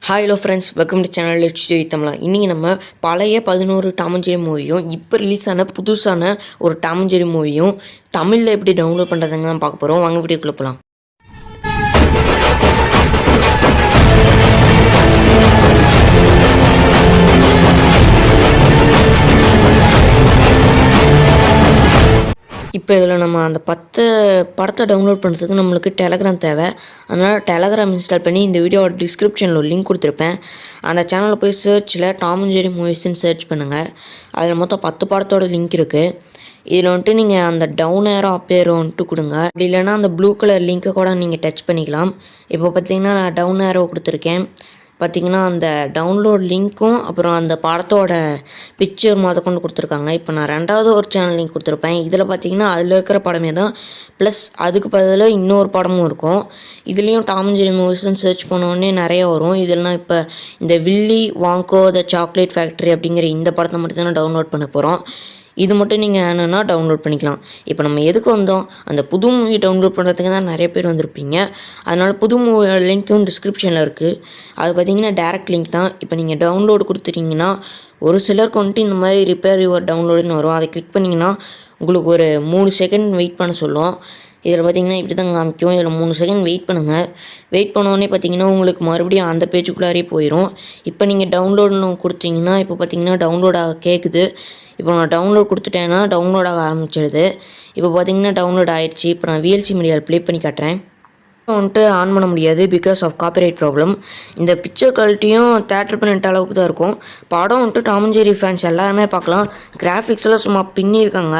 Hi hello friends, welcome to channel let's Jai தமிழா. இன்றைக்கி நம்ம பழைய 11 டாம் அண்ட் ஜெர்ரி மூவியும் இப்போ ரிலீஸ் ஆன புதுசான ஒரு டாம் அண்ட் ஜெர்ரி மூவியும் தமிழில் எப்படி டவுன்லோட் பண்ணுறதுங்க தான் பார்க்க போகிறோம். வாங்க வீடியோக்குள்ள போகலாம். இப்போ இதில் நம்ம அந்த 10 படத்தை டவுன்லோட் பண்ணுறதுக்கு நம்மளுக்கு டெலகிராம் தேவை. அதனால் டெலகிராம் இன்ஸ்டால் பண்ணி இந்த வீடியோவோட டிஸ்கிரிப்ஷனில் ஒரு லிங்க் கொடுத்துருப்பேன். அந்த சேனலில் போய் சர்ச்சில் டாம் அண்ட் ஜெர்ரி மூவிஸ்ன்னு சர்ச் பண்ணுங்கள். அதில் மொத்தம் 10 படத்தோட லிங்க் இருக்குது. இதில் வந்துட்டு நீங்கள் அந்த டவுன் ஏரோ அப் ஏரோ வந்துட்டு கொடுங்க. அப்படி இல்லைனா அந்த ப்ளூ கலர் லிங்க்கை கூட நீங்கள் டச் பண்ணிக்கலாம். இப்போ பார்த்தீங்கன்னா நான் டவுன் ஏரோ கொடுத்துருக்கேன். பார்த்திங்கன்னா அந்த டவுன்லோட் லிங்க்கும் அப்புறம் அந்த படத்தோட பிக்சர் கொண்டு கொடுத்துருக்காங்க. இப்போ நான் ரெண்டாவது ஒரு சேனல் லிங்க் கொடுத்துருப்பேன். இதில் பார்த்திங்கன்னா அதில் இருக்கிற படமே தான், ப்ளஸ் அதுக்கு பதிலாக இன்னொரு படமும் இருக்கும். இதுலேயும் டாம் அண்ட் ஜெர்ரி மூவிஸ்ன்னு சர்ச் பண்ணோடனே நிறைய வரும். இதெல்லாம் இப்போ இந்த வில்லி வாங்கோ த சாக்லேட் ஃபேக்ட்ரி அப்படிங்கிற இந்த படத்தை மட்டும் தான் டவுன்லோட் பண்ண போகிறோம். இது மட்டும் நீங்கள் வேணும்னா டவுன்லோட் பண்ணிக்கலாம். இப்போ நம்ம எதுக்கு வந்தோம், அந்த புது மூவி டவுன்லோட் பண்ணுறதுக்கு தான் நிறைய பேர் வந்திருப்பீங்க. அதனால் புது மூவி லிங்க்கும் டிஸ்கிரிப்ஷனில் இருக்குது. அது பார்த்திங்கன்னா டேரெக்ட் லிங்க் தான். இப்போ நீங்கள் டவுன்லோடு கொடுத்துட்டிங்கன்னா ஒரு சிலருக்கு வந்துட்டு இந்த மாதிரி ரிப்பேர் யுவர் டவுன்லோடுன்னு வரும். அதை கிளிக் பண்ணிங்கன்னா உங்களுக்கு ஒரு 3 செகண்ட் வெயிட் பண்ண சொல்லும். இதில் பார்த்திங்கன்னா இப்படி தான் காமிக்கும். இதில் 3 செகண்ட் வெயிட் பண்ணுங்கள். வெயிட் பண்ணோடனே பார்த்திங்கன்னா உங்களுக்கு மறுபடியும் அந்த பேஜுக்குள்ளாரே போயிடும். இப்போ நீங்கள் டவுன்லோடுன்னு கொடுத்தீங்கன்னா இப்போ பார்த்திங்கன்னா டவுன்லோட் ஆக கேட்குது. இப்போ நான் டவுன்லோட் கொடுத்துட்டேன்னா டவுன்லோட் ஆக ஆரம்பிச்சிடுது. இப்போ பார்த்திங்கன்னா டவுன்லோட் ஆகிடுச்சு. இப்போ நான் விஎல்சி மீடியாவில் ப்ளே பண்ணி காட்டுறேன். வந்துட்டு ஆன் பண்ண முடியாது பிகாஸ் ஆஃப் காப்பிரைட் ப்ராப்ளம். இந்த பிக்சர் குவாலிட்டியும் தேட்டர் பண்ணிட்ட அளவுக்கு தான் இருக்கும். படம் வந்துட்டு டாம் அண்ட் ஜெர்ரி ஃபேன்ஸ் எல்லாருமே பார்க்கலாம். கிராஃபிக்ஸ்லாம் சும்மா பின்னியிருக்காங்க.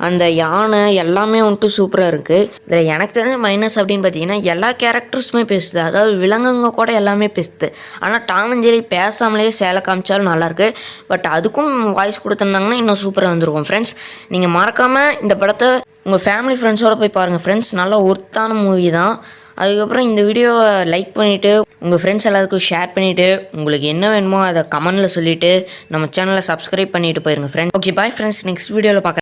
அந்த யானை எல்லாமே வந்துட்டு சூப்பராக இருக்குது. இதில் எனக்கு தெரிஞ்ச மைனஸ் அப்படின்னு பார்த்தீங்கன்னா எல்லா கேரக்டர்ஸுமே பேசுது. அதாவது விலங்குங்க கூட எல்லாமே பேசுது. ஆனால் டாம் அண்ட் ஜெர்ரி பேசாமலேயே சேலை காமிச்சாலும் நல்லாயிருக்கு. பட் அதுக்கும் வாய்ஸ் கொடுத்துருந்தாங்கன்னா இன்னும் சூப்பராக வந்துருக்கும். ஃப்ரெண்ட்ஸ், நீங்கள் மறக்காமல் இந்த படத்தை உங்கள் ஃபேமிலி ஃப்ரெண்ட்ஸோடு போய் பாருங்கள். ஃப்ரெண்ட்ஸ், நல்ல ஒர்த்தான மூவி தான். அதுக்கப்புறம் இந்த வீடியோவை லைக் பண்ணிவிட்டு உங்கள் ஃப்ரெண்ட்ஸ் எல்லாருக்கும் ஷேர் பண்ணிவிட்டு உங்களுக்கு என்ன வேணுமோ அதை கமெண்டில் சொல்லிவிட்டு நம்ம சேனலை சப்ஸ்கிரைப் பண்ணிவிட்டு போயிருங்க friends. Okay, bye friends. Next வீடியோவில் பார்க்குறேன்.